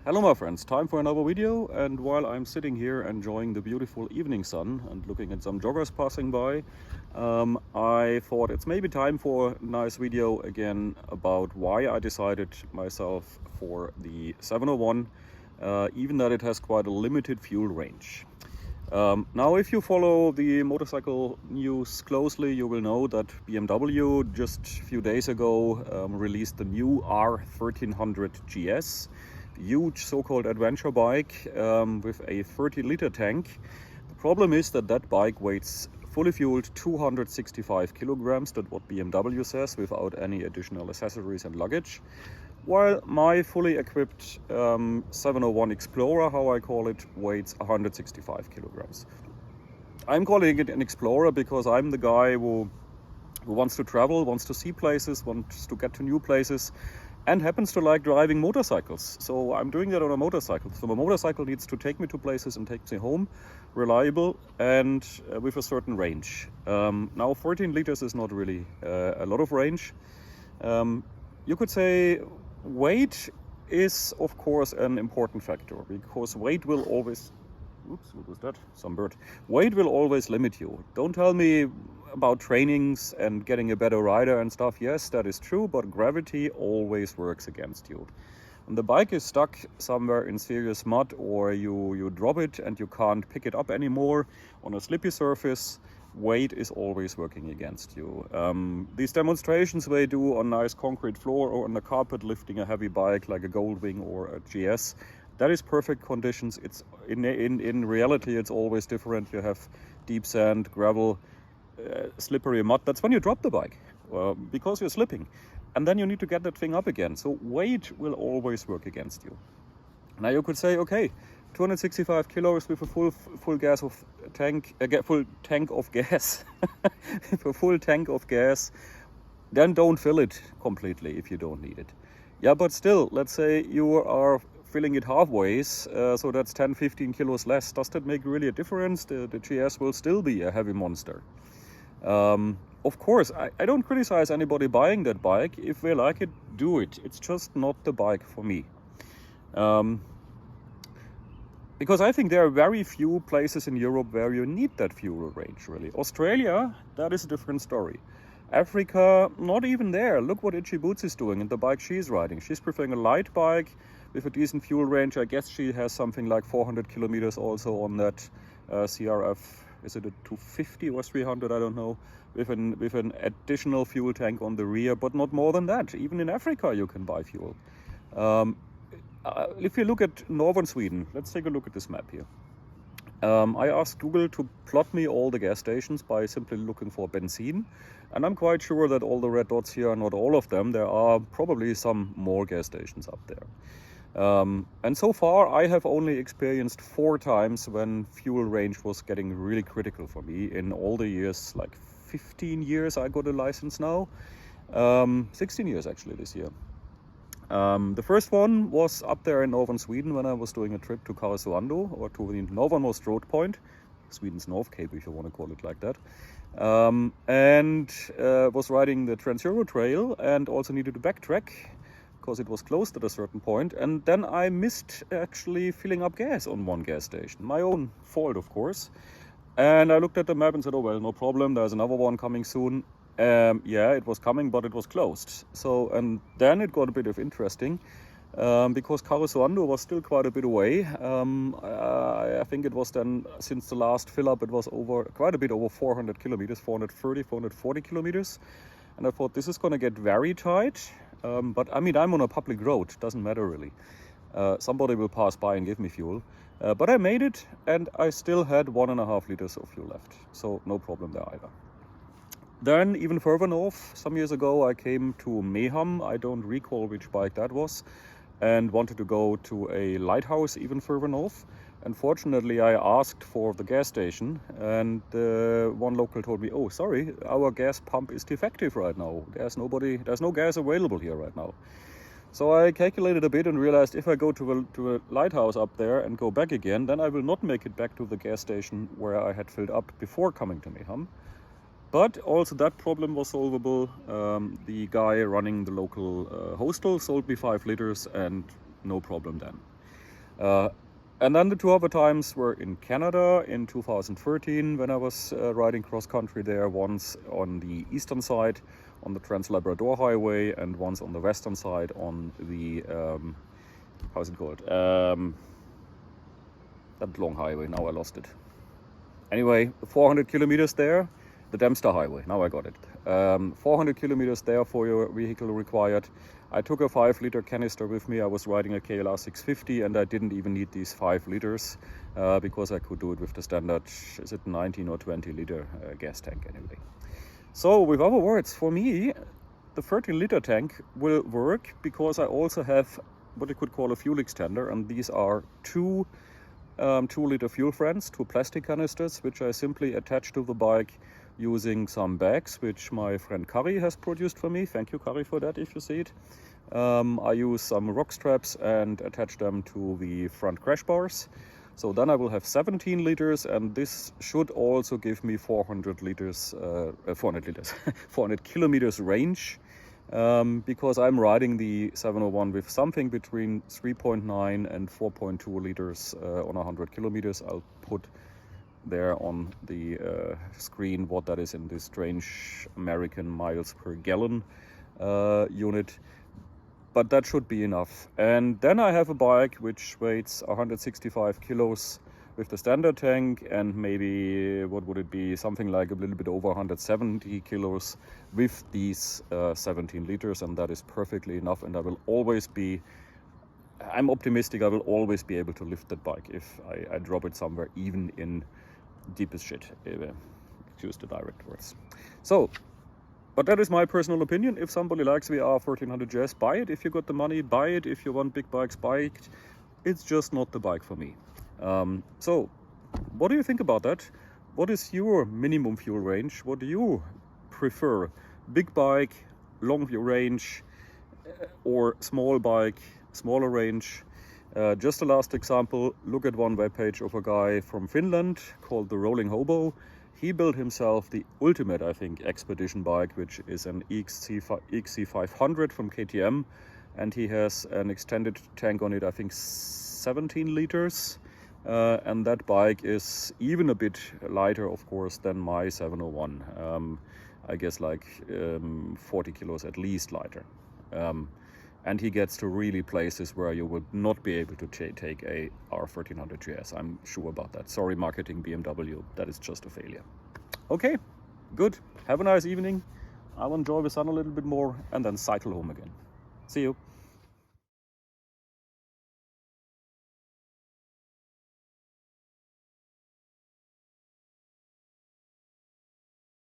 Hello my friends, time for another video, and while I'm sitting here enjoying the beautiful evening sun and looking at some joggers passing by, I thought it's maybe time for a nice video again about why I decided myself for the 701, even that it has quite a limited fuel range. Now if you follow the motorcycle news closely, you will know that BMW just a few days ago released the new R1300 GS, huge so-called adventure bike with a 30-liter tank. The problem is that that bike weighs fully fueled 265 kilograms, that's what BMW says, without any additional accessories and luggage. While my fully equipped 701 Explorer, how I call it, weighs 165 kilograms. I'm calling it an Explorer because I'm the guy who wants to travel, wants to see places, wants to get to new places, and happens to like driving motorcycles. So I'm doing that on a motorcycle. So a motorcycle needs to take me to places and take me home, reliable and with a certain range. Now 14 liters is not really a lot of range. You could say weight is of course an important factor, because weight will always, oops, what was that? Some bird. Weight will always limit you. Don't tell me about trainings and getting a better rider and stuff. Yes, that is true, but gravity always works against you. When the bike is stuck somewhere in serious mud, or you drop it and you can't pick it up anymore on a slippy surface, weight is always working against you. These demonstrations they do on nice concrete floor or on the carpet, lifting a heavy bike like a Goldwing or a GS, that is perfect conditions. It's in reality it's always different. You have deep sand, gravel, slippery mud. That's when you drop the bike because you're slipping, and then you need to get that thing up again. So weight will always work against you. Now you could say, okay, 265 kilos with a full gas of tank, full tank of gas, with a full tank of gas, then don't fill it completely if you don't need it. Yeah, but still, let's say you are filling it halfway, so that's 10-15 kilos less. Does that make really a difference? The GS will still be a heavy monster. Of course, I don't criticize anybody buying that bike. If they like it, do it. It's just not the bike for me. Because I think there are very few places in Europe where you need that fuel range, really. Australia, that is a different story. Africa, not even there. Look what Itchy Boots is doing and the bike she's riding. She's preferring a light bike with a decent fuel range. I guess she has something like 400 kilometers also on that CRF. Is it a 250 or 300? I don't know. With an additional fuel tank on the rear, but not more than that. Even in Africa, you can buy fuel. If you look at northern Sweden, let's take a look at this map here. I asked Google to plot me all the gas stations by simply looking for benzene, and I'm quite sure that all the red dots here are not all of them. There are probably some more gas stations up there. And so far I have only experienced 4 times when fuel range was getting really critical for me in all the years, like 15 years I got a license now. 16 years actually this year. The first one was up there in northern Sweden when I was doing a trip to Karesuando, or to the northernmost road point, Sweden's North Cape if you want to call it like that, and was riding the Trans-Euro Trail and also needed to backtrack because it was closed at a certain point, and then I missed actually filling up gas on one gas station. My own fault, of course. And I looked at the map and said, oh well, no problem, there's another one coming soon. Yeah, it was coming, but it was closed. So, and then it got a bit of interesting because Karesuando was still quite a bit away. I think it was then, since the last fill up, it was quite a bit over 400 kilometers, 430, 440 kilometers. And I thought this is going to get very tight. But I mean, I'm on a public road, doesn't matter really. Somebody will pass by and give me fuel. But I made it, and I still had 1.5 liters of fuel left. So no problem there either. Then even further north, some years ago, I came to Meham. I don't recall which bike that was, and wanted to go to a lighthouse even further north. Unfortunately, I asked for the gas station, and one local told me, oh, sorry, our gas pump is defective right now. There's no gas available here right now. So I calculated a bit and realized if I go to a lighthouse up there and go back again, then I will not make it back to the gas station where I had filled up before coming to Meham. But also that problem was solvable. The guy running the local hostel sold me 5 liters and no problem then. And then the 2 other times were in Canada in 2013 when I was riding cross country there, once on the eastern side on the Trans-Labrador Highway and once on the western side on the, how's it called? That long highway, now I lost it. Anyway, 400 kilometers there, the Dempster Highway, now I got it. 400 kilometers there for your vehicle required. I took a 5-liter canister with me. I was riding a KLR 650 and I didn't even need these 5 liters because I could do it with the standard, is it 19 or 20 liter gas tank anyway. So with other words, for me, the 13-liter tank will work because I also have what you could call a fuel extender, and these are two 2-liter fuel friends, 2 plastic canisters, which I simply attach to the bike using some bags, which my friend Kari has produced for me. Thank you, Kari, for that, if you see it. I use some rock straps and attach them to the front crash bars. So then I will have 17 liters, and this should also give me 400 kilometers range. Because I'm riding the 701 with something between 3.9 and 4.2 liters on 100 kilometers. I'll put there on the screen what that is in this strange American miles per gallon unit. But that should be enough. And then I have a bike which weighs 165 kilos with the standard tank, and maybe, what would it be, something like a little bit over 170 kilos with these 17 liters, and that is perfectly enough. And I will always be, I'm optimistic, I will always be able to lift that bike if I drop it somewhere, even in deepest shit, excuse the direct words. So, but that is my personal opinion. If somebody likes VR 1300 GS, buy it. If you got the money, buy it. If you want big bikes, buy it. It's just not the bike for me. So, what do you think about that? What is your minimum fuel range? What do you prefer? Big bike, long fuel range, or small bike, smaller range? Just a last example, look at one webpage of a guy from Finland called the Rolling Hobo. He built himself the ultimate, I think, expedition bike, which is an XC500 from KTM, and he has an extended tank on it, I think 17 liters. And that bike is even a bit lighter, of course, than my 701. I guess like 40 kilos at least lighter. And he gets to really places where you would not be able to take a R1300 GS. I'm sure about that. Sorry, marketing BMW, that is just a failure. Okay, good. Have a nice evening. I'll enjoy the sun a little bit more and then cycle home again. See you.